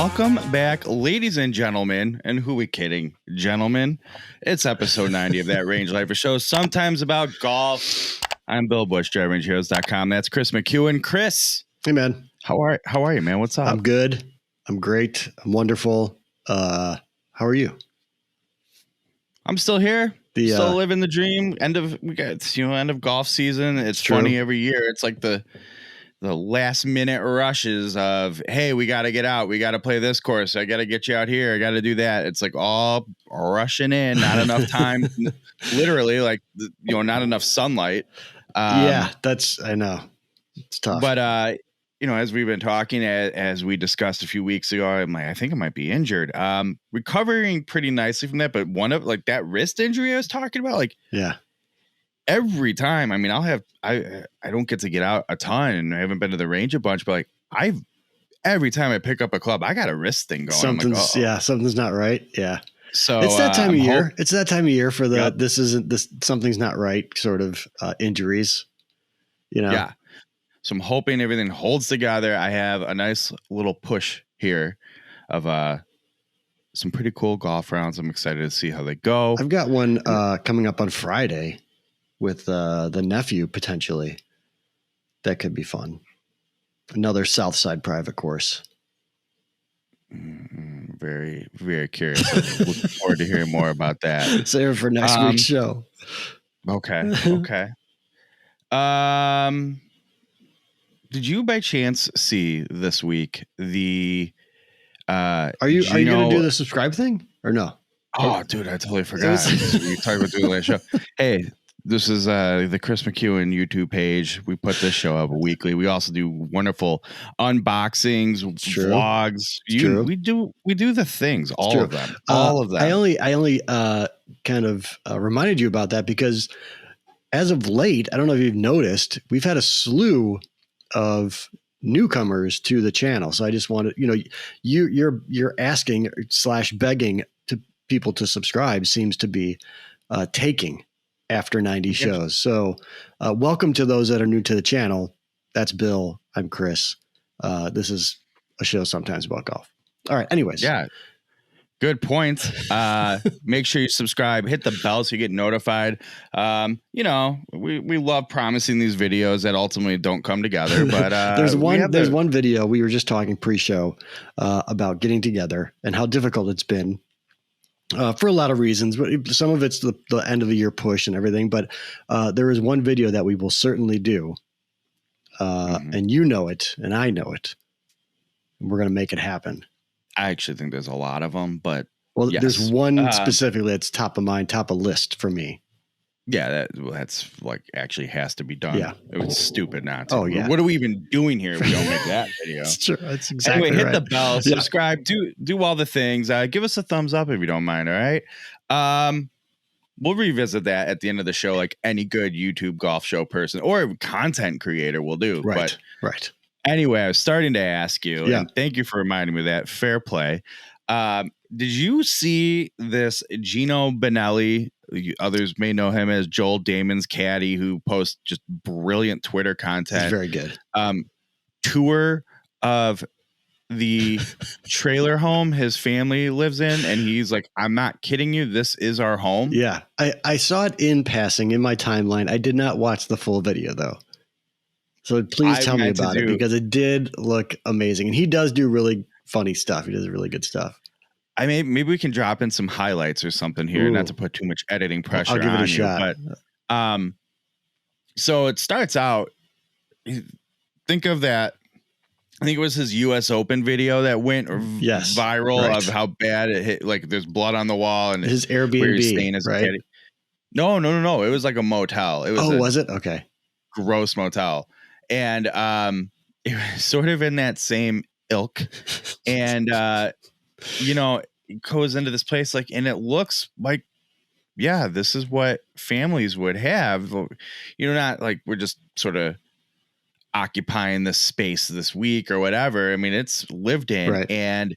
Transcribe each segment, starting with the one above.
Welcome back, ladies and gentlemen, and who we kidding, gentlemen? It's episode 90 of That Range Life, a show sometimes about golf. I'm Bill Bush, DriveRangeHeroes.com. That's Chris McEwen. Chris, hey man, how are you, man? What's up? I'm good. I'm great. I'm wonderful. How are you? I'm still here. Still living the dream. End of golf season. It's funny every year. It's like the last minute rushes of, hey, we got to get out. We got to play this course. I got to get you out here. I got to do that. It's like all rushing in, not enough time, literally not enough sunlight. I know it's tough, but, as we've been talking, as we discussed a few weeks ago, I think I might be injured. Recovering pretty nicely from that. But one of that wrist injury I was talking about, every time, I don't get to get out a ton and I haven't been to the range a bunch, but every time I pick up a club, I got a wrist thing going. Something's not right. Yeah. So it's that time of year. It's that time of year for something's not right sort of injuries, Yeah. So I'm hoping everything holds together. I have a nice little push here of some pretty cool golf rounds. I'm excited to see how they go. I've got one coming up on Friday with the nephew potentially. That could be fun. Another Southside private course. Very, very curious. Looking forward to hearing more about that. Save it for next week's show. Okay. Did you by chance see this week the are you going to do the subscribe thing or no? Oh, dude, I totally forgot. We talked about doing the last show. Hey, this is the Chris McEwen YouTube page. We put this show up weekly. We also do wonderful unboxings, vlogs. We do the things, all of them. I only kind of reminded you about that because as of late, I don't know if you've noticed, we've had a slew of newcomers to the channel. So I just wanted, you're asking / begging to people to subscribe seems to be taking after 90 shows. So welcome to those that are new to the channel. That's Bill. I'm Chris. This is a show sometimes about golf. All right. Anyways. Yeah. Good point. Make sure you subscribe, hit the bell so you get notified. We love promising these videos that ultimately don't come together, but there's one video we were just talking pre-show about getting together and how difficult it's been for a lot of reasons, but some of it's the end of the year push and everything. But there is one video that we will certainly do, and you know it, and I know it, and we're going to make it happen. I actually think there's a lot of them, but yes. There's one specifically that's top of mind, top of list for me. Yeah, that's actually has to be done. Yeah. It was stupid not to. Oh, yeah. What are we even doing here if we don't make that video? That's true. That's exactly anyway, hit right. the bell, subscribe, do all the things. Give us a thumbs up if you don't mind, all right? We'll revisit that at the end of the show, like any good YouTube golf show person or content creator will do. Right. Anyway, I was starting to ask you, and thank you for reminding me of that. Fair play. Did you see this Gino Benelli? Others may know him as Joel Damon's caddy, who posts just brilliant Twitter content. He's very good. Tour of the trailer home his family lives in, and he's like, I'm not kidding you, this is our home. Yeah, I saw it in passing in my timeline. I did not watch the full video though. So please tell me about it because it did look amazing. And he does do really funny stuff. He does really good stuff. Maybe we can drop in some highlights or something here, not to put too much editing pressure on you. I'll give it a shot. But, so it starts out, think of that. I think it was his US Open video that went viral of how bad it hit. Like there's blood on the wall and his Airbnb, where he's staying as a caddy. No. It was like a motel. It was was it? Okay. Gross motel. And it was sort of in that same ilk. And, it goes into this place and it looks like, this is what families would have. Not like we're just sort of occupying this space this week or whatever. I mean, it's lived in. Right. And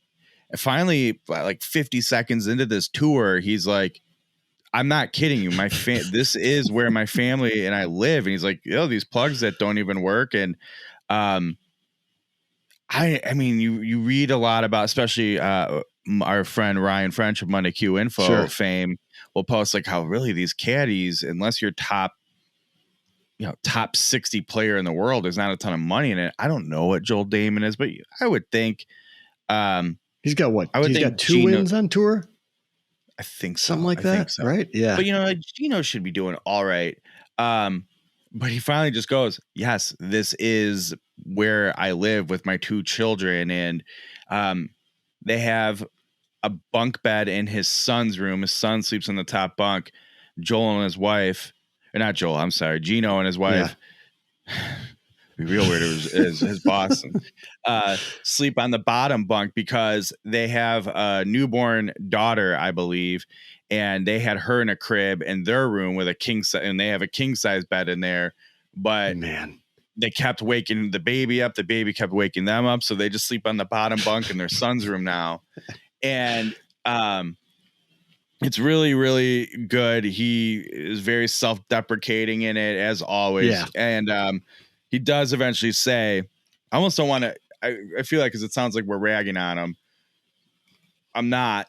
finally, 50 seconds into this tour, he's like, I'm not kidding you. This is where my family and I live. And he's like, these plugs that don't even work. And I mean, you read a lot about, especially our friend Ryan French of Monday Q Info Sure. fame will post like how really these caddies, unless you're top 60 player in the world, there's not a ton of money in it. I don't know what Joel Damon is, but I would think he's got what? He's got two wins on tour. I think so. Something like that, so. Right? Yeah. But like Gino should be doing all right. But he finally just goes, yes, this is where I live with my 2 children. And they have a bunk bed in his son's room. His son sleeps on the top bunk. Joel and his wife, or not Joel, I'm sorry, Gino and his wife. Yeah. Be real weird. It was his boss. Sleep on the bottom bunk because they have a newborn daughter, I believe, and they had her in a crib in their room with a king size, and they have a king size bed in there. But man, they kept waking the baby up. The baby kept waking them up, so they just sleep on the bottom bunk in their son's room now. And it's really, really good. He is very self-deprecating in it, as always. Yeah. And he does eventually say, I almost don't want to, I feel like, because it sounds like we're ragging on him. I'm not,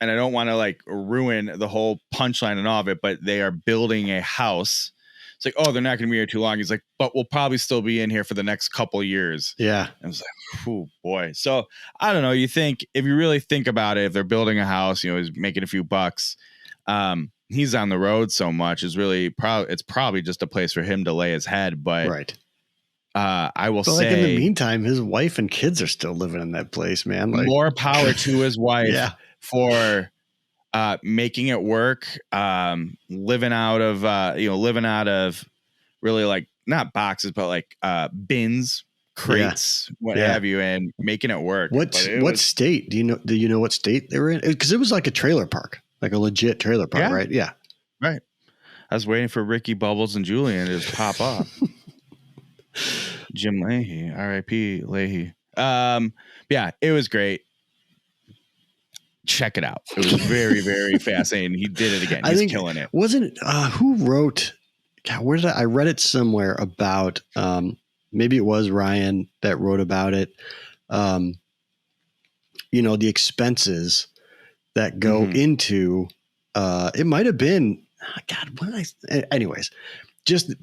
and I don't want to like ruin the whole punchline and all of it, but they are building a house. It's like, oh, they're not going to be here too long. He's like, but we'll probably still be in here for the next couple of years. Yeah. And I was like, oh boy. So I don't know. You think, if you really think about it, if they're building a house, he's making a few bucks. He's on the road so much is really it's probably just a place for him to lay his head. But right. I will say, like in the meantime, his wife and kids are still living in that place, man. Like, more power to his wife for making it work, living out of really like not boxes, but like bins, crates, what have you, and making it work. What state do you know what state they were in? Because it was like a trailer park, like a legit trailer park, right? Yeah. Right. I was waiting for Ricky Bubbles and Julian to just pop off. Jim Leahy, R.I.P. Leahy. Yeah, it was great. Check it out. It was very, very fascinating. He did it again. He's killing it. Wasn't it, who wrote? God, where did I read it somewhere about? Maybe it was Ryan that wrote about it. The expenses that go into. It might have been. Anyways, just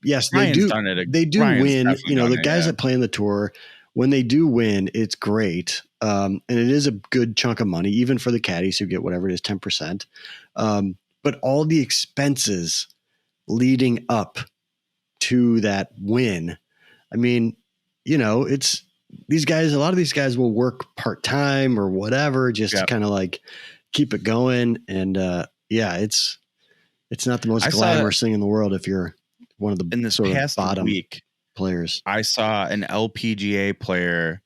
yes, Ryan's they do Ryan's win. The guys that play on the tour, when they do win, it's great. And it is a good chunk of money, even for the caddies who get whatever it is, 10%. But all the expenses leading up to that win, I mean, it's these guys, a lot of these guys will work part-time or whatever, just to kind of like keep it going. And it's not the most glamorous thing in the world if you're one of the in this sort past of bottom week players. I saw an LPGA player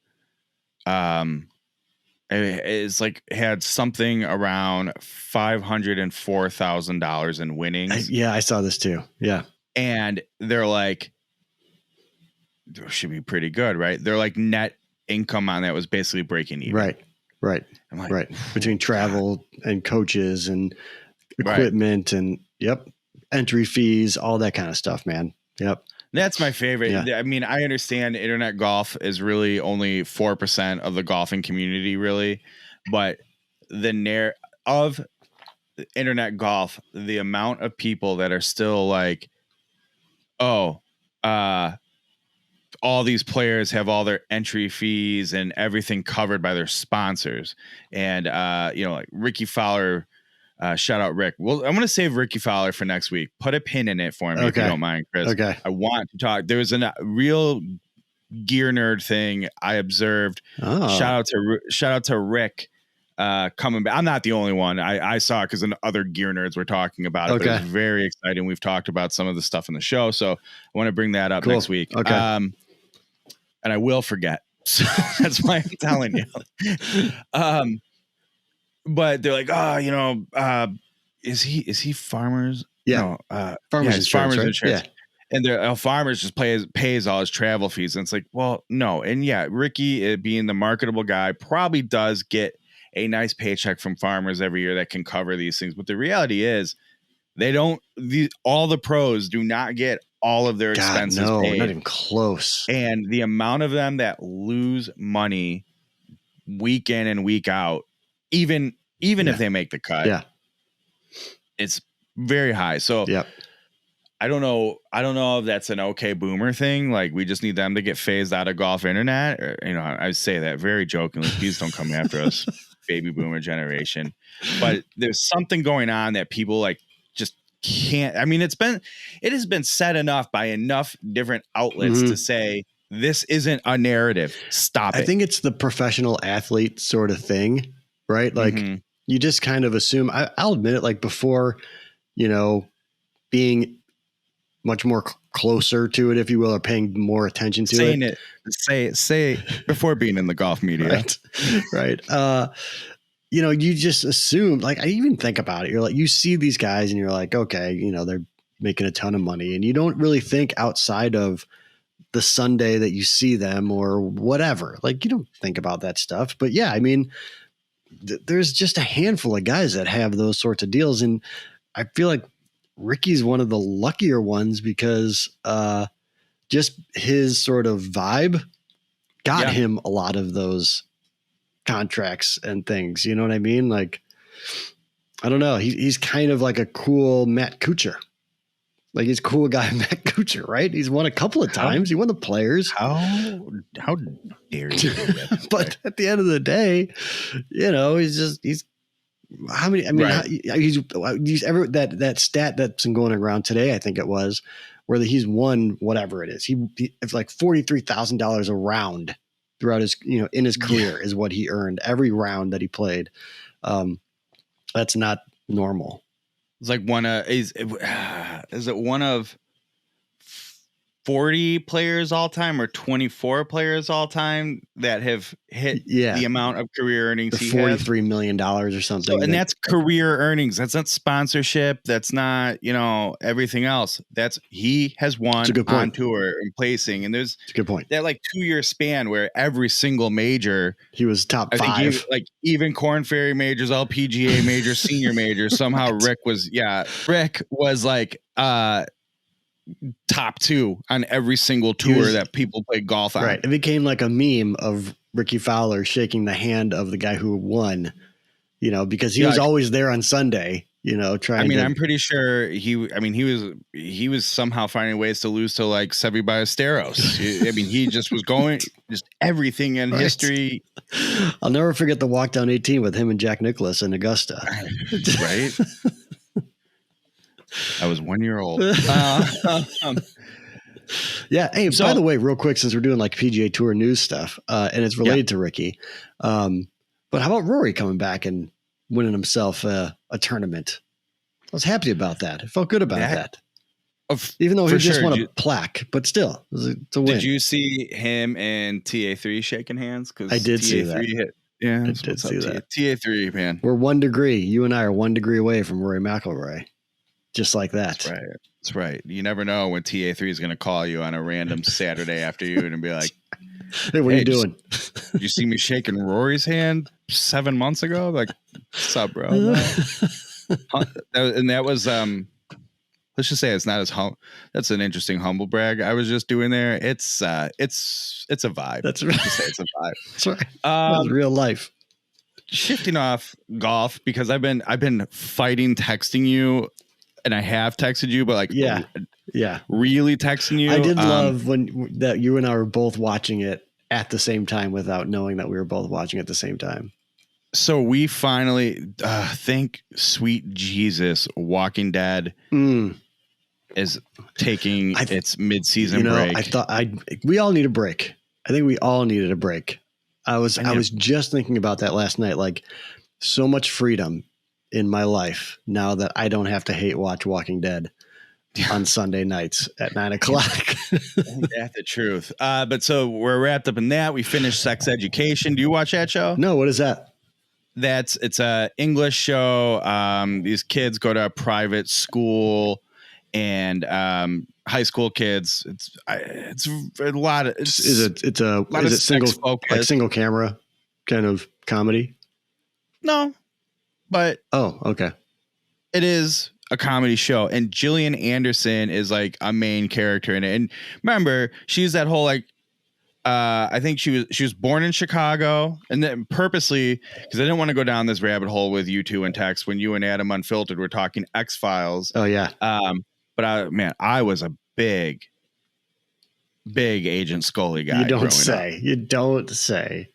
is like had something around $504,000 in winnings. I saw this too. Yeah. And they're like, should be pretty good, right? They're like net income on that was basically breaking even. Right. I'm like, right. Between travel and coaches and equipment and entry fees, all that kind of stuff, man. Yep. That's my favorite. Yeah. I mean, I understand internet golf is really only 4% of the golfing community, really, but the of internet golf, the amount of people that are still like, all these players have all their entry fees and everything covered by their sponsors, and like Ricky Fowler. Shout out Rick. Well, I'm going to save Ricky Fowler for next week. Put a pin in it for me if you don't mind, Chris. Okay. I want to talk. There was a real gear nerd thing I observed. Oh. Shout out to Rick coming back. I'm not the only one. I saw it because other gear nerds were talking about it. But it was very exciting. We've talked about some of the stuff in the show, so I want to bring that up next week. Okay. And I will forget. So that's why I'm telling you. But they're like, is he Farmers? Yeah. No, Farmers Insurance. Farmers Insurance. Yeah. And Farmers just pays all his travel fees. And it's like, well, no. And yeah, Ricky, being the marketable guy, probably does get a nice paycheck from Farmers every year that can cover these things. But the reality is all the pros do not get all of their expenses paid. Not even close. And the amount of them that lose money week in and week out, even if they make the cut, it's very high. So I don't know if that's an okay boomer thing. Like, we just need them to get phased out of golf internet. Or, I say that very jokingly. Please don't come after us, baby boomer generation. But there's something going on that people like just can't. I mean, it has been said enough by enough different outlets to say this isn't a narrative. Stop it. I think it's the professional athlete sort of thing, right? Like you just kind of assume. I'll admit it. Like before, being much more closer to it, if you will, or paying more attention to it. Say before being in the golf media. Right. You just assume, like, I even think about it. You're like, you see these guys and you're like, okay, they're making a ton of money, and you don't really think outside of the Sunday that you see them or whatever. Like, you don't think about that stuff, but yeah, I mean, there's just a handful of guys that have those sorts of deals. And I feel like Ricky's one of the luckier ones because just his sort of vibe got him a lot of those contracts and things. You know what I mean? Like, I don't know. He's kind of like a cool Matt Kuchar. Like, he's a cool guy, Matt Kuchar, right? He's won a couple of times. He won the Players. How dare you? But at the end of the day, he's how many? I mean, that stat that's been going around today, I think it was, where he's won whatever it is. It's like $43,000 a round throughout his, in his career is what he earned every round that he played. That's not normal. It's like is it one of 40 players all time or 24 players all time that have hit the amount of career earnings he has? $43 million or something. So, and that's career earnings. That's not sponsorship. That's not, everything else. He has won on tour and placing. And there's a good point. That like 2-year span where every single major, he was top 5. Like even Korn Ferry majors, all PGA majors, senior majors. Somehow Rick was like, top 2 on every single tour that people play golf on. Right. It became like a meme of Ricky Fowler shaking the hand of the guy who won, because he was always there on Sunday, trying I'm pretty sure he was somehow finding ways to lose to like Seve Ballesteros. He just was going just everything in history. I'll never forget the walk down 18 with him and Jack Nicklaus in Augusta. Right. I was 1 year old. Yeah. Hey, by the way, real quick, since we're doing like PGA Tour news stuff, and it's related to Ricky, but how about Rory coming back and winning himself a tournament? I was happy about that. I felt good about that. Even though he just won a plaque, but still, it's a win. Did you see him and TA3 shaking hands? Because I did see that. I did see that. TA3, man. We're 1 degree. You and I are 1 degree away from Rory McIlroy. Just like that. That's right. You never know when TA3 is going to call you on a random Saturday afternoon and be like, hey, what are you doing? Did you see me shaking Rory's hand 7 months ago? Like, what's up, bro? And that was, let's just say it's not as that's an interesting humble brag I was just doing there. It's a vibe. That's right. It's a vibe. That's right. That's real life. Shifting off golf, because I've been fighting texting you. And I have texted you, but really texting you. I did love that you and I were both watching it at the same time without knowing that we were both watching at the same time. So we finally, thank sweet Jesus, Walking Dead is taking its mid-season break. I thought we all need a break. I think we all needed a break. I was just thinking about that last night. Like, so much freedom in my life now that I don't have to watch Walking Dead on Sunday nights at 9:00. That's the truth. But so we're wrapped up in that. We finished Sex Education. Do you watch that show? No. What is that? It's a English show. These kids go to a private school, and high school kids. It's a lot of. Is it single camera kind of comedy? No. But okay, it is a comedy show, and Gillian Anderson is like a main character in it. And remember, she's that whole like, I think she was born in Chicago, and then purposely, because I didn't want to go down this rabbit hole with you two in text when you and Adam Unfiltered were talking X-Files. Oh yeah. But I was a big Agent Scully guy. You don't say.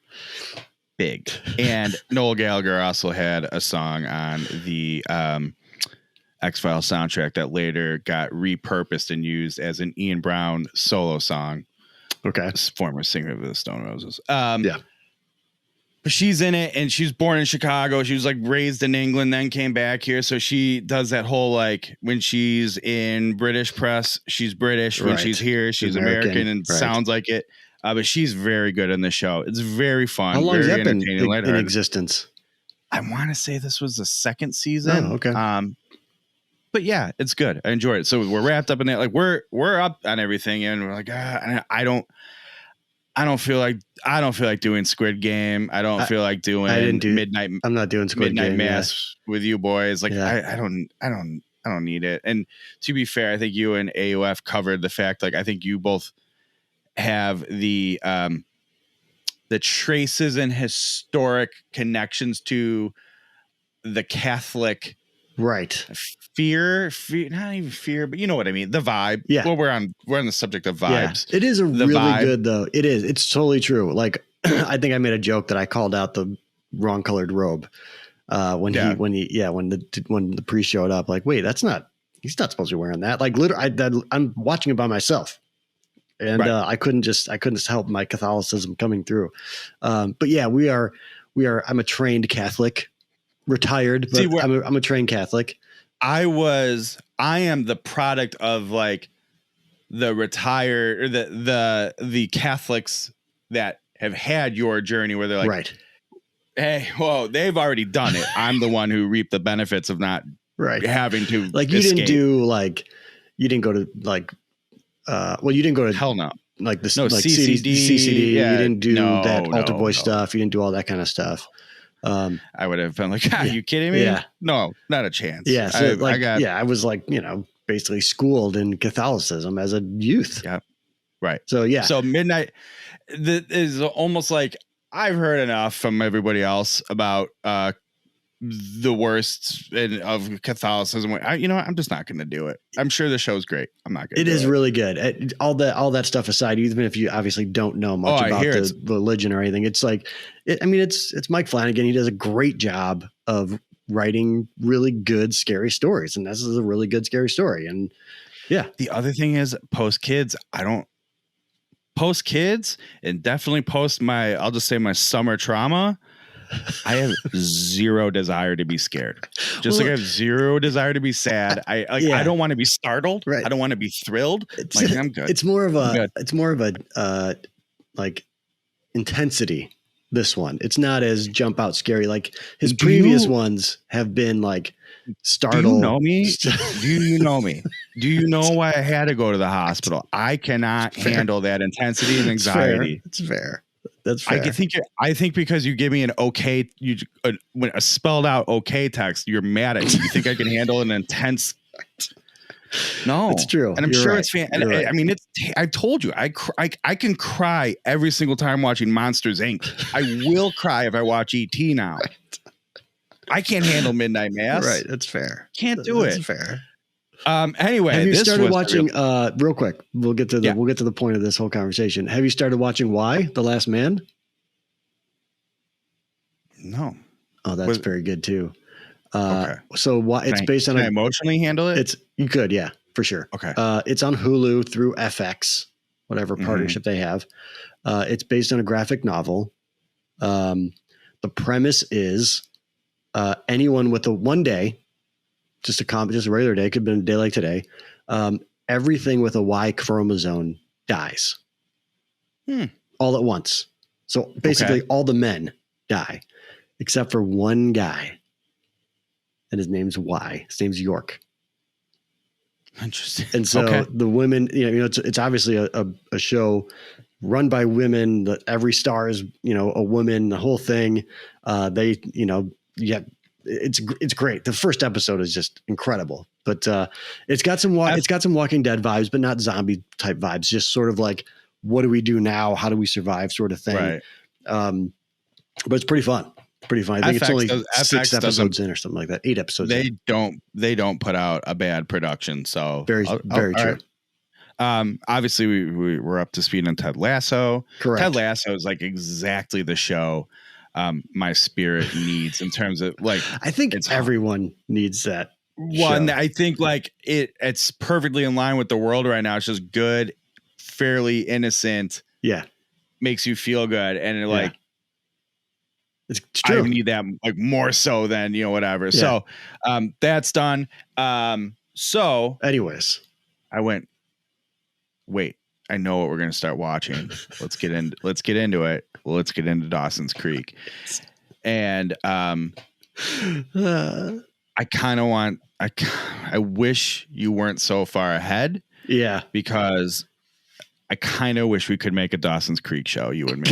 Big. And Noel Gallagher also had a song on the X-Files soundtrack that later got repurposed and used as an Ian Brown solo song. Okay. Former singer of the Stone Roses. Yeah. But she's in it, and she's born in Chicago. She was like raised in England, then came back here. So she does that whole like when she's in British press, she's British. When she's here, she's American and sounds like it. But she's very good in the show. It's very fun. How long has that been in existence? I want to say this was the second season. Oh, okay. But yeah, it's good. I enjoy it. So we're wrapped up in that. Like we're up on everything, and we're like, I don't feel like doing Squid Game. I don't feel like doing Midnight. I'm not doing Squid Midnight Game, Mass with you boys. Like I don't need it. And to be fair, I think you and AUF covered the fact. Like I think you both have the traces and historic connections to the Catholic. Right. Fear, not even fear, but you know what I mean? The vibe. Yeah. Well, we're on the subject of vibes. Yeah. It is really good though. It is. It's totally true. Like I think I made a joke that I called out the wrong colored robe when the priest showed up. Like, wait, he's not supposed to be wearing that. Like literally, I'm watching it by myself. And I couldn't just help my Catholicism coming through. But yeah, I'm a trained Catholic. Retired, but I'm a trained Catholic. I am the product of like the retired or the Catholics that have had your journey where they're like, right. Hey, whoa, they've already done it. I'm the one who reaped the benefits of not having to like you escape. You didn't go to you didn't go to hell no. Like this, no like CCD. Yeah, you didn't do that altar boy stuff. You didn't do all that kind of stuff. I would have been like, are you kidding me? Yeah. No, not a chance. Yeah. So I was like, basically schooled in Catholicism as a youth. Yeah. Right. So, yeah. So Midnight is almost like I've heard enough from everybody else about the worst of Catholicism. I'm just not going to do it. I'm sure the show's great. I'm not going to. It is really good. All that stuff aside, even if you obviously don't know much about the religion or anything, it's like, it's Mike Flanagan. He does a great job of writing really good, scary stories. And this is a really good, scary story. And yeah. The other thing is post kids and definitely post I'll just say my summer trauma. I have zero desire to be scared. Like I have zero desire to be sad. I don't want to be startled. Right. I don't want to be thrilled. I'm good. It's more of a like intensity. This one, it's not as jump out scary. Like his previous ones have been like startled. Do you know me? Do you know me? Do you know why I had to go to the hospittal? I cannot handle that intensity and anxiety. It's fair. That's fair. I think because you give me an okay, when a spelled out okay text, you're mad at me. You think I can handle an intense? No, it's true. And I'm sure it's fan. And I mean, I told you, I can cry every single time watching Monsters Inc. I will cry if I watch ET now. Right. I can't handle Midnight Mass. Right. That's fair. Can't do it. That's fair. Anyway, have you started watching? Real quick, we'll get to the point of this whole conversation. Have you started watching The Last Man? No. Oh, that's very good too. Okay. So it's based on. Can I emotionally handle it? You could, yeah, for sure. Okay. It's on Hulu through FX, whatever partnership they have. It's based on a graphic novel. The premise is anyone with one day. Just a regular day, could have been a day like today. Everything with a Y chromosome dies all at once. So basically all the men die except for one guy. And his name's Y. His name's York. Interesting. And so the women, it's obviously a show run by women that every star is, a woman, the whole thing. It's great. The first episode is just incredible. But it's got some Walking Dead vibes, but not zombie type vibes. Just sort of like, what do we do now? How do we survive? Sort of thing. Right. But it's pretty fun. Pretty fun. I think it's only 6 episodes in or something like that. 8 episodes. They don't put out a bad production. So very true. Right. Obviously we're up to speed on Ted Lasso. Correct. Ted Lasso is like exactly the show my spirit needs in terms of like, I think everyone needs that. One, I think like it's perfectly in line with the world right now. It's just good, fairly innocent. Yeah. Makes you feel good. And like, it's true. I need that like more so than, whatever. Yeah. So that's done. So anyways, I went, wait, I know what we're going to start watching. Let's get into it. Let's get into Dawson's Creek. And I kind of want, I wish you weren't so far ahead. Yeah. Because I kind of wish we could make a Dawson's Creek show, you and me.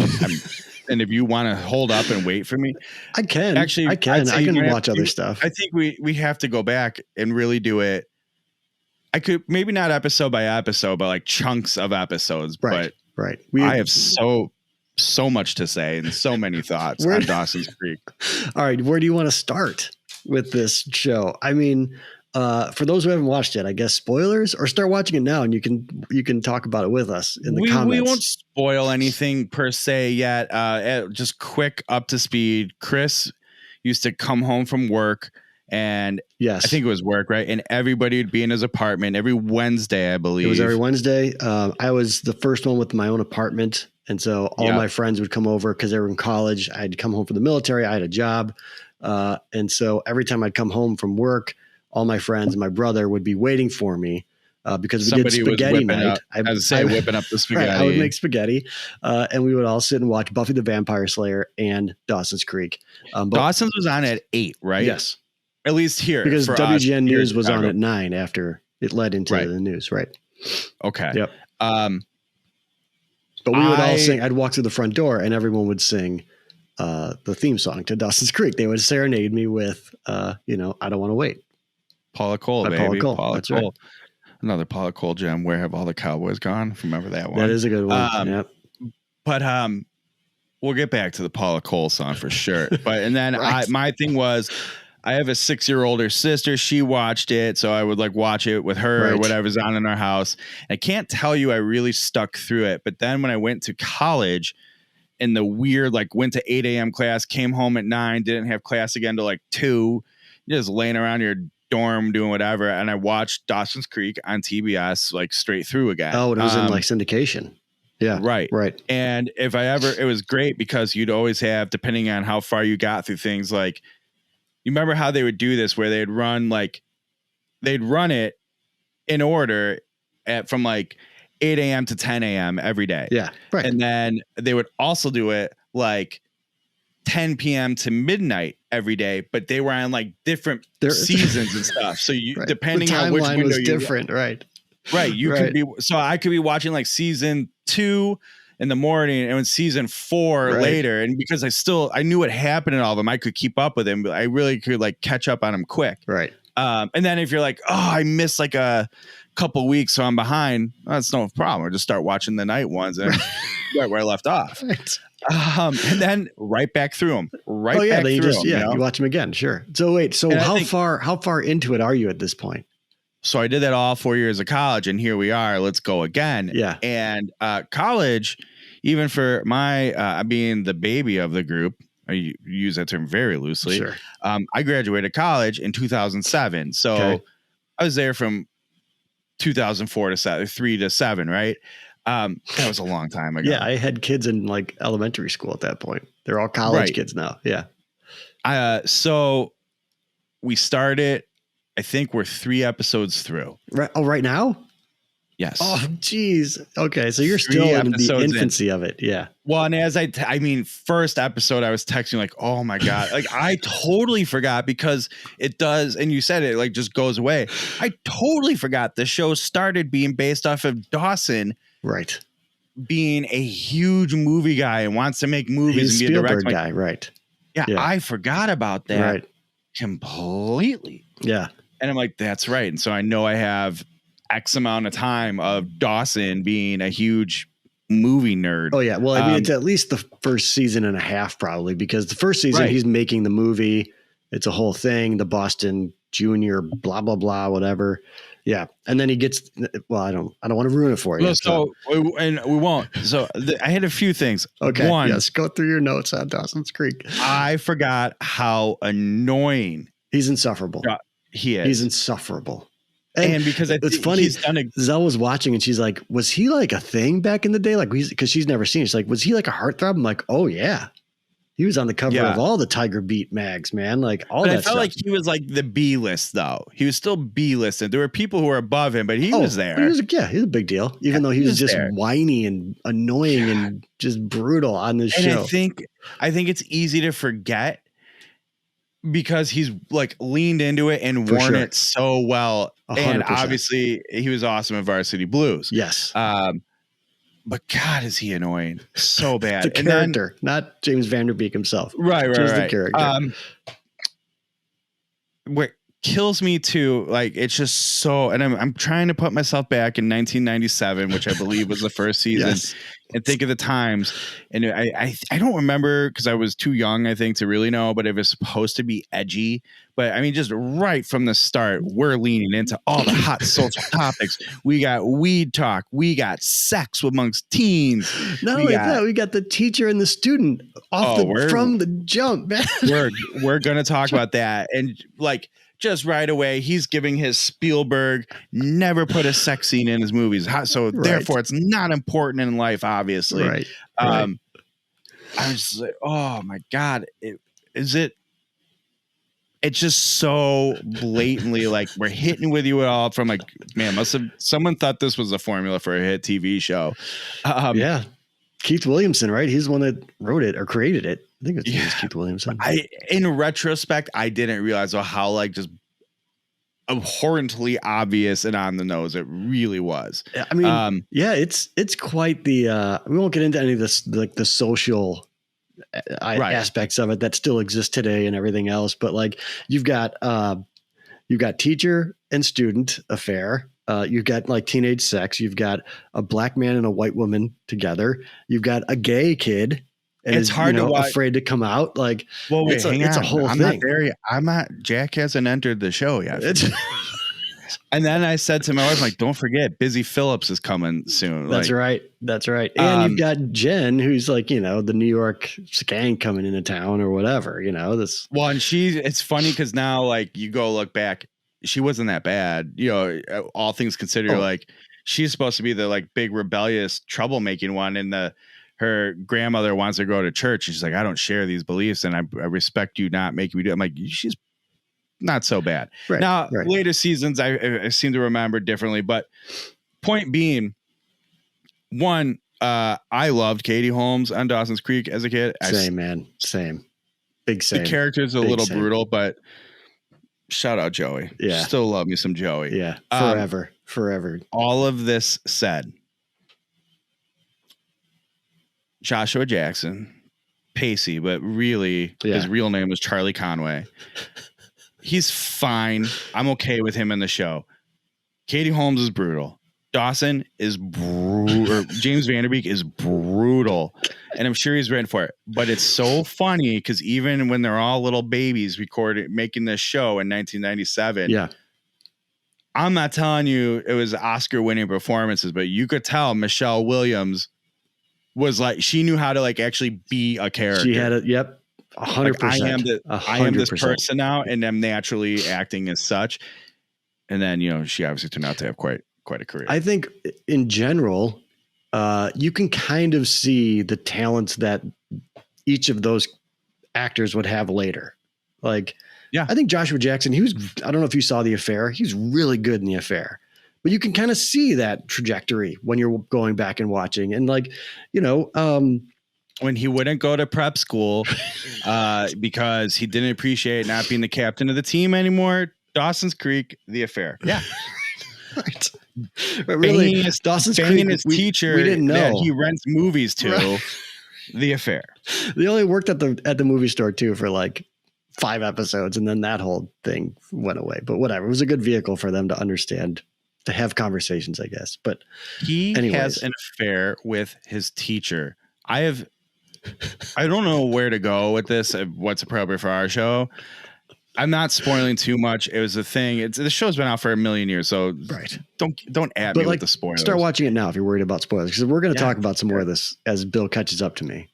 And if you want to hold up and wait for me, I can. Actually, I can watch other stuff. I think we have to go back and really do it. I could maybe not episode by episode, but like chunks of episodes. Right. But right. I have so much to say and so many thoughts on Dawson's Creek. All right. Where do you want to start with this show? I mean, for those who haven't watched it, I guess spoilers, or start watching it now and you can talk about it with us in the comments. We won't spoil anything per se yet. Just quick up to speed. Chris used to come home from work, and yes, I think it was work, right? And everybody would be in his apartment every Wednesday, I believe. It was every Wednesday. I was the first one with my own apartment. And so all my friends would come over because they were in college. I had to come home from the military. I had a job. And so every time I'd come home from work, all my friends and my brother would be waiting for me because we did spaghetti night. Whipping up the spaghetti. Right, I would make spaghetti, and we would all sit and watch Buffy the Vampire Slayer and Dawson's Creek. Dawson's was on at 8, right? Yes. At least here. Because WGN News was on at 9 after it led into the news, right? Okay. Yep. But we would all sing. I'd walk through the front door and everyone would sing the theme song to Dawson's Creek. They would serenade me with, I Don't Want to Wait. Paula Cole, baby. Paula That's Cole. Right. Another Paula Cole gem. Where have all the cowboys gone? Remember that one? That is a good one. Yep. But we'll get back to the Paula Cole song for sure. But and then right. my thing was, I have a 6-year older sister. She watched it, so I would like watch it with her or whatever's on in our house. I can't tell you I really stuck through it. But then when I went to college, in the weird went to 8 a.m. class, came home at 9, didn't have class again till 2, just laying around your dorm doing whatever, and I watched Dawson's Creek on TBS straight through again. Oh, it was in syndication. Yeah. Right. And if it was great because you'd always have, depending on how far you got through things, you remember how they would do this where they'd run it in order from 8 a.m. to 10 a.m. every day. Yeah. Right. And then they would also do it 10 p.m. to midnight every day, but they were on different seasons and stuff. So you, depending on which window was different, right? You could be, so I could be watching season 2 in the morning and season 4 later. And because I knew what happened in all of them, I could keep up with them, but I really could catch up on them quick. Right. And then if you're I missed a couple weeks, so I'm behind, that's no problem. Or just start watching the night ones and right where I left off. Right. And then right back through them. You watch them again. Sure. So wait, how far into it are you at this point? So I did that all 4 years of college, and here we are. Let's go again. Yeah. And college, even for my being the baby of the group, I use that term very loosely. Sure. I graduated college in 2007. So I was there from 2004 to 3 to 7, right? That was a long time ago. Yeah, I had kids in elementary school at that point. They're all college kids now. Yeah. So we started, I think we're 3 episodes through. Right. Oh, right now? Yes. Oh, geez. Okay. So you're still in the infancy of it. Yeah. Well, and as first episode, I was texting oh my God, I totally forgot because it does. And you said it just goes away. I totally forgot the show started being based off of Dawson. Right. Being a huge movie guy and wants to make movies and be a director guy. Right. Yeah. I forgot about that. Right. Completely. Yeah. And I'm like, that's right. And so I know I have X amount of time of Dawson being a huge movie nerd. Oh yeah. Well, I mean, it's at least the first season and a half probably, because the first season he's making the movie. It's a whole thing. The Boston Junior, blah, blah, blah, whatever. Yeah. And then he gets, well, I don't want to ruin it for you. Well, and we won't. So I had a few things. Okay. One, yes. Go through your notes on Dawson's Creek. I forgot how annoying he's insufferable. He is. He's insufferable. And because it's funny, Zell was watching and she's like, was he like a thing back in the day? Like, because she's never seen it. She's like, was he like a heartthrob? I'm like, oh yeah. He was on the cover of all the Tiger Beat mags, man. Like all that stuff. I felt like he was like the B list though. He was still B listed. There were people who were above him, but he was there. He's a big deal. Even though he was just whiny and annoying and just brutal on this show. I think it's easy to forget because he's like leaned into it and worn it so well. 100%. And obviously he was awesome in Varsity Blues. Yes. But God, is he annoying so bad. The character, not James Van Der Beek himself. Right. The character. What kills me too, like it's just so, and I'm trying to put myself back in 1997, which I believe was the first season. Yes. And think of the times. And I don't remember because I was too young, I think, to really know, but it was supposed to be edgy. But I mean, just right from the start, we're leaning into all the hot social topics. We got weed talk. We got sex amongst teens. Not only that, we got the teacher and the student from the jump, man. We're going to talk about that. And like, just right away, he's giving his Spielberg, never put a sex scene in his movies. So therefore, it's not important in life, obviously. Right. I was just like, oh my God. It's just so blatantly like we're hitting with you all from like, man, someone thought this was a formula for a hit TV show. Yeah. Keith Williamson, right? He's the one that wrote it or created it. I think it's Keith Williamson. In retrospect, I didn't realize how like just abhorrently obvious and on the nose it really was. I mean, it's quite the. We won't get into any of this, like the social aspects of it that still exist today and everything else. But like you've got teacher and student affair. You've got like teenage sex. You've got a black man and a white woman together. You've got a gay kid. And it's hard to watch. Afraid to come out. Like, well, wait, it's a whole thing. Jack hasn't entered the show yet. And then I said to my wife, like, don't forget, Busy Phillips is coming soon. That's right. And you've got Jen, who's like, the New York skank coming into town or whatever, this. Well, and it's funny because now like you go look back, she wasn't that bad. All things considered, like she's supposed to be the like big rebellious troublemaking one. And her grandmother wants her to go to church. And she's like, I don't share these beliefs and I respect you not making me do it. I'm like, she's not so bad. Right, now, later seasons, I seem to remember differently. But point being, one, I loved Katie Holmes on Dawson's Creek as a kid. Same. Big same. The character's a little brutal, but shout out Joey. Yeah. Still love me some Joey. Yeah. Forever. All of this said, Joshua Jackson, Pacey, but really his real name was Charlie Conway. He's fine. I'm okay with him in the show. Katie Holmes is brutal. Dawson is brutal. James Van Der Beek is brutal. And I'm sure he's written for it. But it's so funny because even when they're all little babies making this show in 1997. Yeah. I'm not telling you it was Oscar winning performances, but you could tell Michelle Williams was like, she knew how to like actually be a character. She had it. Yep. 100%. Like, I am this person now, and I'm naturally acting as such. And then, she obviously turned out to have quite a career. I think in general, you can kind of see the talents that each of those actors would have later. Like, I think Joshua Jackson, I don't know if you saw The Affair. He's really good in The Affair. But you can kind of see that trajectory when you're going back and watching. And like, when he wouldn't go to prep school because he didn't appreciate not being the captain of the team anymore. Dawson's Creek, The Affair. Yeah. Right. But really, Dawson's Creek, his teacher we didn't know that he rents movies to. Right. The Affair. They only worked at the movie store too for like 5 episodes, and then that whole thing went away. But whatever, it was a good vehicle for them to understand, to have conversations, I guess. But he has an affair with his teacher. I don't know where to go with this. What's appropriate for our show? I'm not spoiling too much. It was a thing. The show's been out for a million years, so don't add me with the spoilers. Start watching it now if you're worried about spoilers, because we're going to talk about some more of this as Bill catches up to me.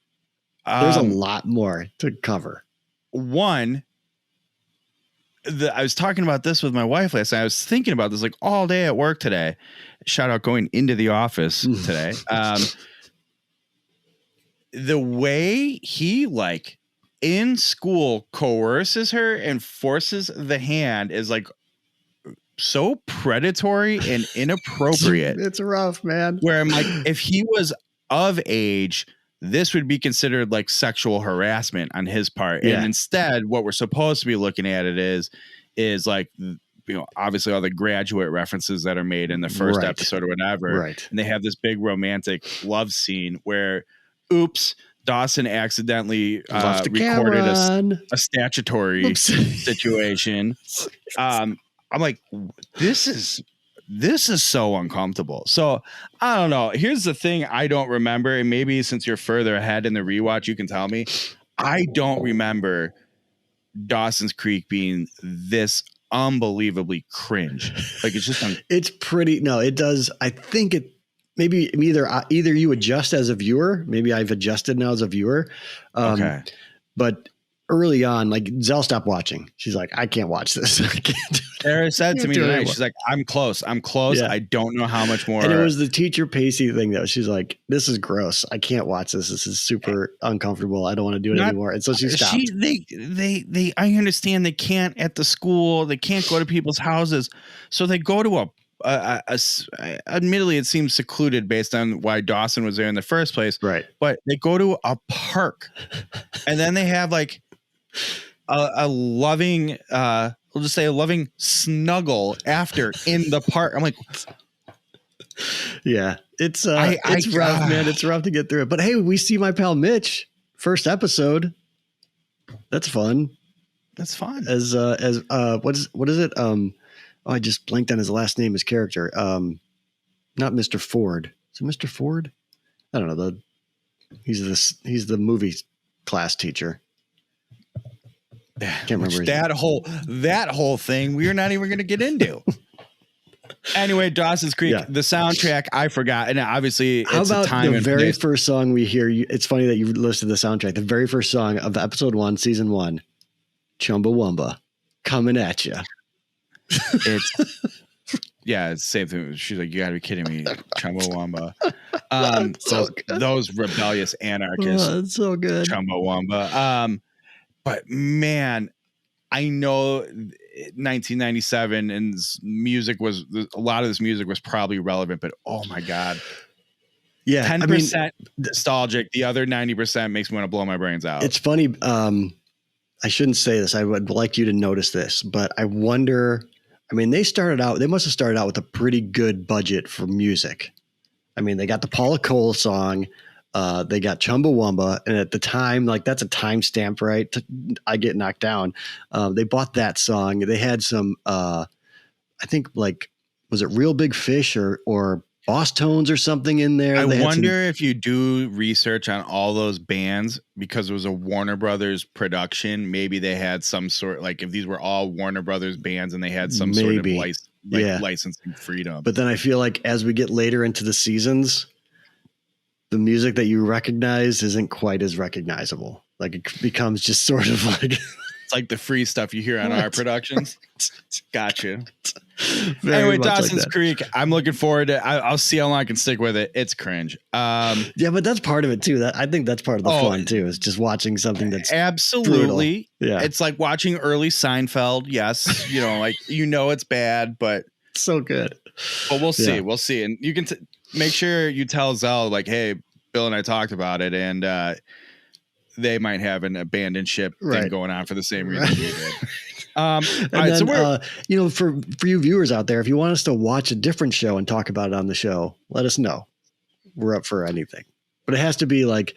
There's a lot more to cover. One, I was talking about this with my wife last night. I was thinking about this like all day at work today. Shout out going into the office today. The way he like in school coerces her and forces the hand is like so predatory and inappropriate. It's rough, man. Where I'm like, if he was of age, this would be considered like sexual harassment on his part. And instead, what we're supposed to be looking at it is like, obviously all the Graduate references that are made in the first episode or whatever. Right. And they have this big romantic love scene where, oops, Dawson accidentally recorded a statutory situation. I'm like, this is so uncomfortable. So I don't know. Here's the thing I don't remember. And maybe since you're further ahead in the rewatch, you can tell me. I don't remember Dawson's Creek being this unbelievably cringe. Like it's just, it's pretty. No, it does. I think it, maybe either you adjust as a viewer. Maybe I've adjusted now as a viewer. Okay. But early on, like Zell stopped watching. She's like, I can't watch this. I can't do it. Sarah said to me tonight, she's like, I'm close. Yeah. I don't know how much more. And it was the teacher Pacey thing though. She's like, this is gross. I can't watch this. This is super uncomfortable. I don't want to do it anymore. And so she stopped. I understand they can't at the school. They can't go to people's houses. So they go to admittedly, it seems secluded based on why Dawson was there in the first place. Right. But they go to a park and then they have like a loving, we'll just say a loving snuggle after in the park. I'm like, yeah, it's rough, man. It's rough to get through it. But hey, we see my pal Mitch, first episode. That's fun. That's fun. As what is it? I just blanked on his last name, his character. Not Mr. Ford. Is it Mr. Ford? I don't know. He's the movie class teacher. Can't remember that whole thing we're not even going to get into. Anyway, Dawson's Creek, the soundtrack I forgot, and obviously how it's about a time the very first song we hear? It's funny that you listed the soundtrack. The very first song of episode 1, season 1, Chumbawamba, coming at you. It's the same thing. She's like, you gotta be kidding me, Chumbawamba. Those rebellious anarchists. Oh, that's so good, Chumbawamba. But man, I know 1997 and a lot of this music was probably relevant, but oh my god, 10% nostalgic. The other 90% makes me want to blow my brains out. It's funny. I shouldn't say this. I would like you to notice this, but I wonder. I mean, they must have started out with a pretty good budget for music. I mean, they got the Paula Cole song. They got Chumbawamba. And at the time, like that's a timestamp, right? I Get Knocked Down. They bought that song. They had some, I think like, was it Real Big Fish or Boss Tones or something in there? I wonder if you do research on all those bands, because it was a Warner Brothers production, maybe they had some sort, like if these were all Warner Brothers bands and they had some sort of licensing freedom. But then I feel like as we get later into the seasons, the music that you recognize isn't quite as recognizable. Like it becomes just sort of like it's like the free stuff you hear on our productions. Gotcha. Very anyway, Dawson's Creek. I'm looking forward to. I'll see how long I can stick with it. It's cringe. Yeah, but that's part of it too. I think that's part of the fun too. Is just watching something that's absolutely. Brutal. Yeah, it's like watching early Seinfeld. Yes, like it's bad, but so good. But we'll see. We'll see, and you can make sure you tell Zell like, hey, Bill and I talked about it, and they might have an abandoned ship thing going on for the same reason we did. For you viewers out there, if you want us to watch a different show and talk about it on the show, let us know. We're up for anything, but it has to be like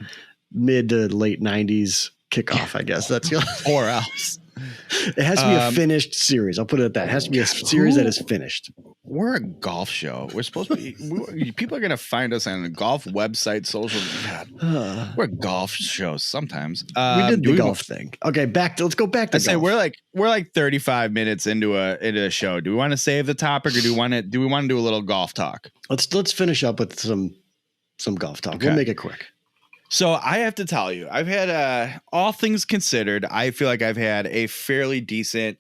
mid to late 90s kickoff. I guess that's or else. It has to be a finished series. I'll put it at that. It has to be a series that is finished. We're a golf show. We're supposed to be. People are going to find us on a golf website, social. God, we're a golf show sometimes. We did the golf thing. Okay, let's go back to golf. Say we're like 35 minutes into a show. Do we want to save the topic, or do we want to do a little golf talk? Let's finish up with some golf talk. Okay. We'll make it quick. So I have to tell you, I've had all things considered, I feel like I've had a fairly decent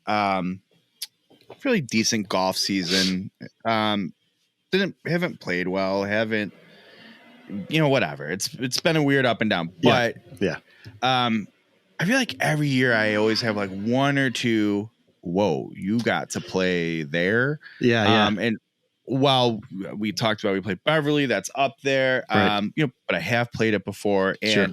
golf season. Haven't played well, whatever. It's been a weird up and down, but I feel like every year I always have like one or two. Whoa, you got to play there. Yeah. And while we talked about, we played Beverly, that's up there. Right. But I have played it before, and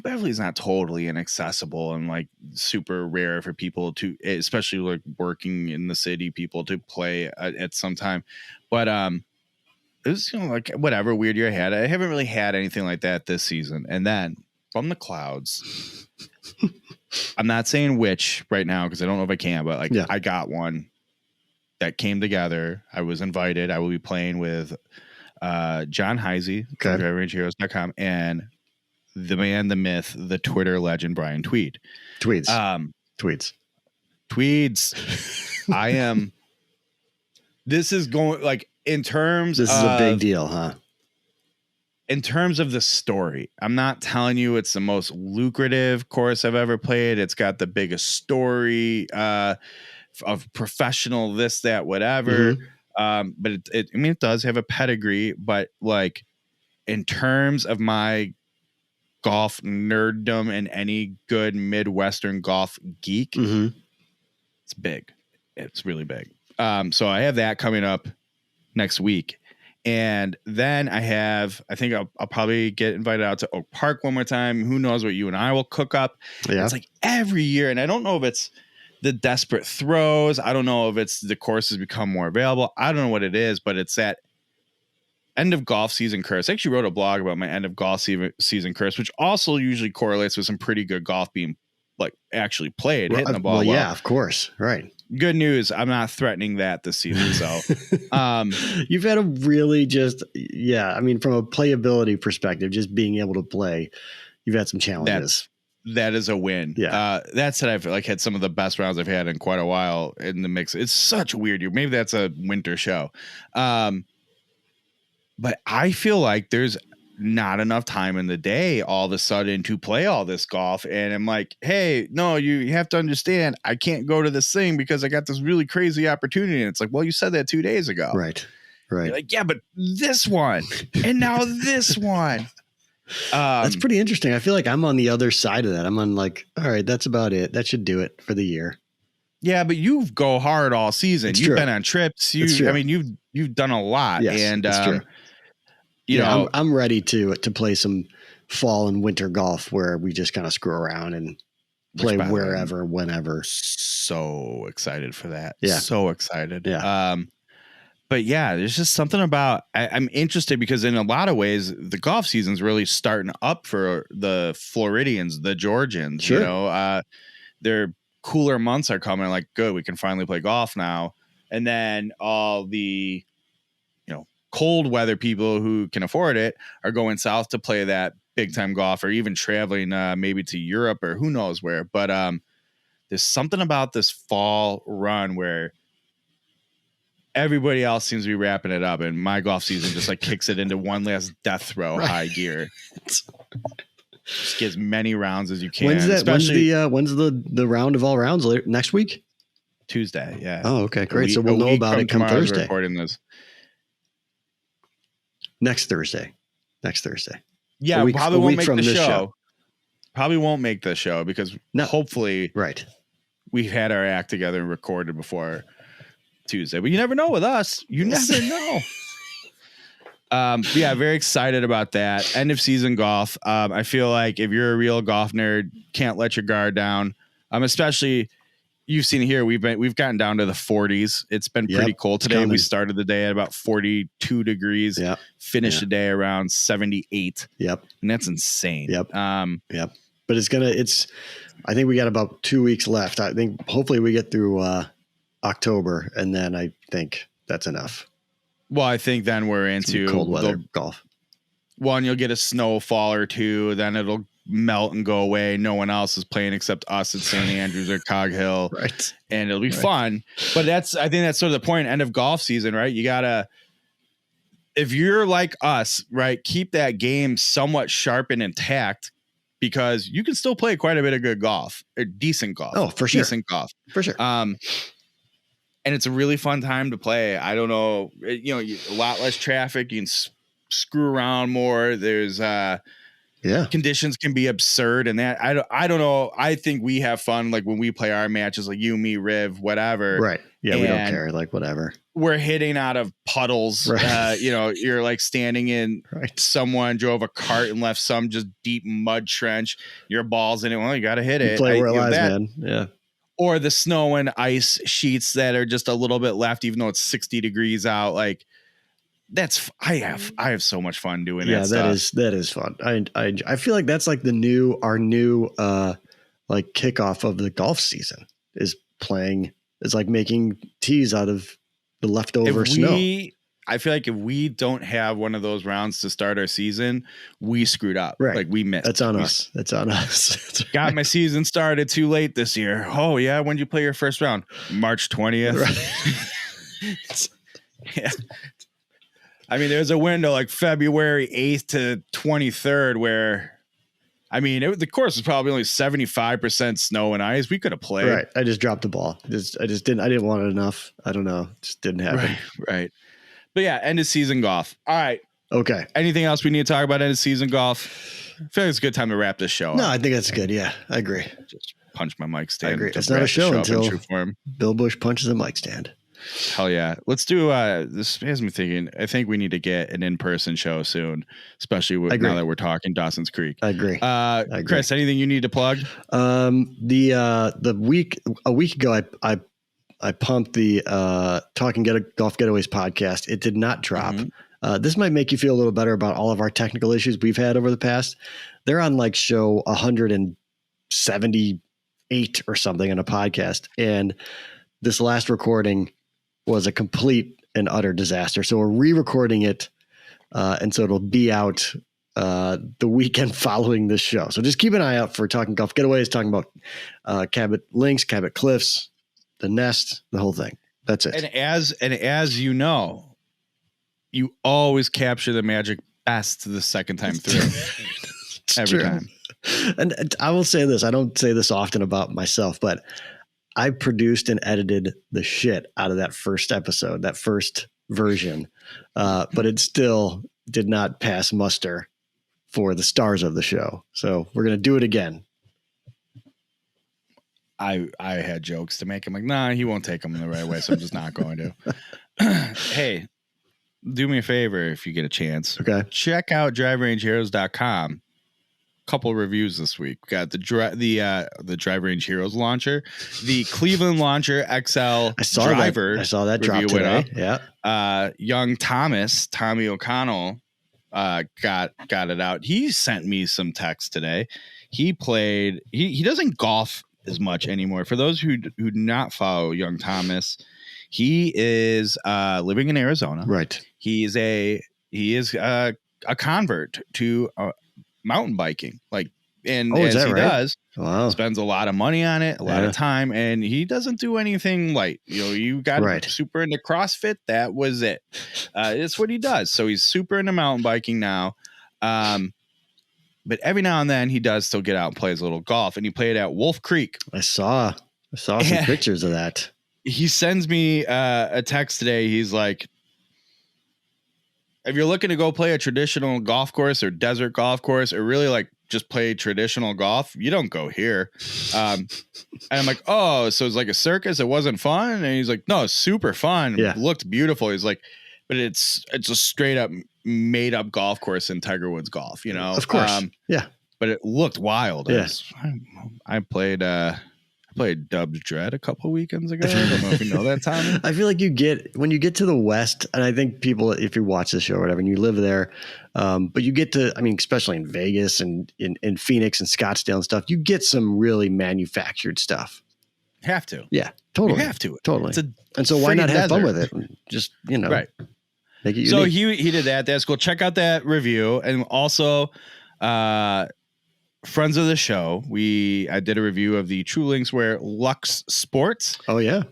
Beverly's not totally inaccessible and like super rare for people to, especially like working in the city, people to play at some time. But it was like whatever weird year I had. I haven't really had anything like that this season. And then from the clouds, I'm not saying which right now because I don't know if I can, but I got one that came together. I was invited. I will be playing with John Heisey from DriveRangeHeroes.com and the man, the myth, the Twitter legend, Brian Tweed. Tweeds. I am. This is going like in terms. This is a big deal, huh? In terms of the story, I'm not telling you it's the most lucrative course I've ever played. It's got the biggest story of professional, this, that, whatever. But it does have a pedigree, but like in terms of my golf nerddom and any good Midwestern golf geek, it's big. It's really big. So I have that coming up next week. And then I think I'll probably get invited out to Oak Park one more time. Who knows what you and I will cook up. Yeah. It's like every year. And I don't know if it's the desperate throws. I don't know if it's the courses become more available. I don't know what it is, but it's that end of golf season curse. I actually wrote a blog about my end of golf season curse, which also usually correlates with some pretty good golf being like actually played, hitting the ball. Well, yeah, of course. Right. Good news. I'm not threatening that this season. So you've had a really from a playability perspective, just being able to play, you've had some challenges. That is a win. Yeah. That said, I've had some of the best rounds I've had in quite a while in the mix. It's such a weird year. Maybe that's a winter show. But I feel like there's not enough time in the day all of a sudden to play all this golf. And I'm like, hey, no, you have to understand, I can't go to this thing because I got this really crazy opportunity. And it's like, well, you said that 2 days ago. Right. You're like, yeah, but this one and now this one. That's pretty interesting. I feel like I'm on the other side of that. I'm on like, all right, that's about it. That should do it for the year. Yeah, but you go hard all season. It's you've true. been on trips. You've done a lot. Yes, and it's true. I'm ready to play some fall and winter golf where we just kind of screw around and play wherever, whenever. So excited for that. Yeah. So excited. Yeah. But yeah, there's just something about I'm interested because in a lot of ways, the golf season's really starting up for the Floridians, the Georgians. Sure. Their cooler months are coming. Like, good, we can finally play golf now. And then all the cold weather people who can afford it are going south to play that big time golf, or even traveling maybe to Europe or who knows where. But there's something about this fall run where everybody else seems to be wrapping it up, and my golf season just like kicks it into one last death throw high gear. Just get as many rounds as you can. When's that? When's the round of all rounds next week? Tuesday. Yeah. Oh, okay, great. So we'll know about it come Thursday. Recording this. Next Thursday. Yeah, probably won't make the show. Probably won't make the show because hopefully we've had our act together and recorded before Tuesday. But you never know with us. You never know. Yeah, very excited about that. End of season golf. I feel like if you're a real golf nerd, can't let your guard down. Especially you've seen here, we've gotten down to the 40s. It's been pretty cold today. We started the day at about 42 degrees. Finished the day around 78. Yep. And that's insane. Yep. But but I think we got about 2 weeks left. I think hopefully we get through October, and then I think that's enough. Well, I think then we're into cold weather golf. One, you'll get a snowfall or two, then it'll melt and go away. No one else is playing except us at St. Andrews or Cog Hill. Right. And it'll be fun. But I think that's sort of the point, end of golf season, right? You gotta, if you're like us, right, keep that game somewhat sharp and intact, because you can still play quite a bit of good golf, or decent golf. Oh, for sure. Decent golf. For sure. And it's a really fun time to play. I don't know, a lot less traffic. You can screw around more. There's conditions can be absurd, and that I don't know. I think we have fun, like when we play our matches, like you, me, Riv, whatever. Right. Yeah, we don't care. Like whatever. We're hitting out of puddles. Right. You're like standing in. Right. Someone drove a cart and left some just deep mud trench. Your ball's in it. Well, you got to hit it. Play where it lies, man. Yeah. Or the snow and ice sheets that are just a little bit left, even though it's 60 degrees out. Like I have so much fun doing that stuff. That is fun. I feel like that's like our new like kickoff of the golf season is playing. It's like making tees out of the leftover snow. I feel like if we don't have one of those rounds to start our season, we screwed up. Right. Like we missed. That's on us. That's on us. Got my season started too late this year. Oh yeah. When did you play your first round? March 20th. Right. Yeah. I mean, there's a window like February 8th to 23rd where, I mean, the course was probably only 75% snow and ice. We could have played. Right. I just dropped the ball. I didn't want it enough. I don't know. It just didn't happen. Right. But yeah, end of season golf. All right. Okay. Anything else we need to talk about end of season golf? I feel like it's a good time to wrap this show up. No, I think that's good. Yeah, I agree. Just punch my mic stand. I agree. It's not a show until Bill Bush punches a mic stand. Hell yeah. Let's do this has me thinking. I think we need to get an in-person show soon, especially now that we're talking Dawson's Creek. I agree. Chris, anything you need to plug? A week ago I pumped the Talking Golf Getaways podcast. It did not drop. Mm-hmm. This might make you feel a little better about all of our technical issues we've had over the past. They're on like show 178 or something on a podcast. And this last recording was a complete and utter disaster. So we're re-recording it. And so it'll be out the weekend following this show. So just keep an eye out for Talking Golf Getaways, talking about Cabot Links, Cabot Cliffs, the Nest, the whole thing. That's it. And as you know, you always capture the magic best the second time through. Every time. And I will say this, I don't say this often about myself, but I produced and edited the shit out of that first episode, that first version. But it still did not pass muster for the stars of the show. So we're going to do it again. I had jokes to make. I'm like, nah, he won't take them the right way. So I'm just not going to. Hey, do me a favor if you get a chance. Okay. Check out driverangeheroes.com. Couple reviews this week. We got the Drive Range Heroes launcher, the Cleveland Launcher XL driver. I saw that drop today. Yeah. Young Tommy O'Connell, got it out. He sent me some text today. He played. He doesn't golf as much anymore. For those who do not follow young Thomas, he is living in Arizona. Right. He is a convert to mountain biking, and as he does, spends a lot of money on it, a lot of time, and he doesn't do anything light. You got super into CrossFit. That was it. It's what he does. So he's super into mountain biking now. But every now and then he does still get out and plays a little golf, and he played at Wolf Creek. I saw some pictures of that. He sends me a text today. He's like, if you're looking to go play a traditional golf course or desert golf course, or really like just play traditional golf, you don't go here. And I'm like, oh, so it's like a circus. It wasn't fun. And he's like, no, it's super fun. Yeah. It looked beautiful. He's like, but it's a straight up made up golf course in Tiger Woods golf, Of course. But it looked wild. Yeah. I played played Dubs Dread a couple weekends ago. I don't know if you know that, Tommy. I feel like when you get to the West, and I think people, if you watch the show or whatever, and you live there, but you get to, I mean, especially in Vegas and in Phoenix and Scottsdale and stuff, you get some really manufactured stuff. Have to. Yeah, totally. You have to. Totally. And so why not have fun with it? Just, right. Make it unique. So he did that. That's cool. Check out that review. And also, friends of the show, I did a review of the True Linkswear Lux Sports. Oh, yeah.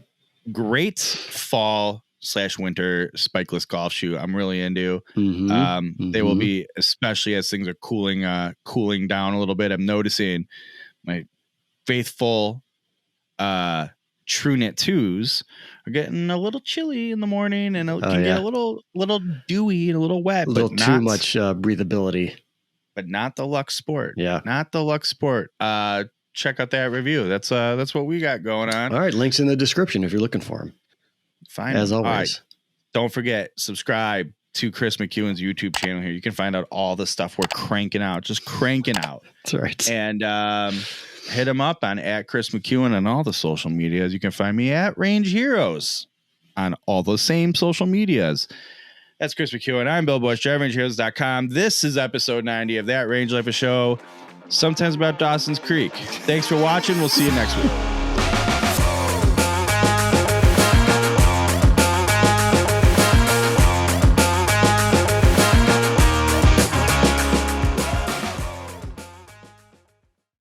Great fall/winter spikeless golf shoe. I'm really into. They will be, especially as things are cooling down a little bit. I'm noticing my faithful True Knit 2s are getting a little chilly in the morning, and it can get a little dewy and a little wet. A little too much breathability. But not the Lux Sport. Yeah. Not the Lux Sport. Check out that review. That's what we got going on. All right. Links in the description if you're looking for them. Fine. As always. All right. Don't forget, subscribe to Chris McEwen's YouTube channel here. You can find out all the stuff we're cranking out. Just cranking out. That's right. And hit him up on @Chris McEwen on all the social medias. You can find me at Range Heroes on all those same social medias. That's Chris McEwen. I'm Bill Bush, DriveRangeHeroes.com. This is episode 90 of That Range Life, a show sometimes about Dawson's Creek. Thanks for watching. We'll see you next week.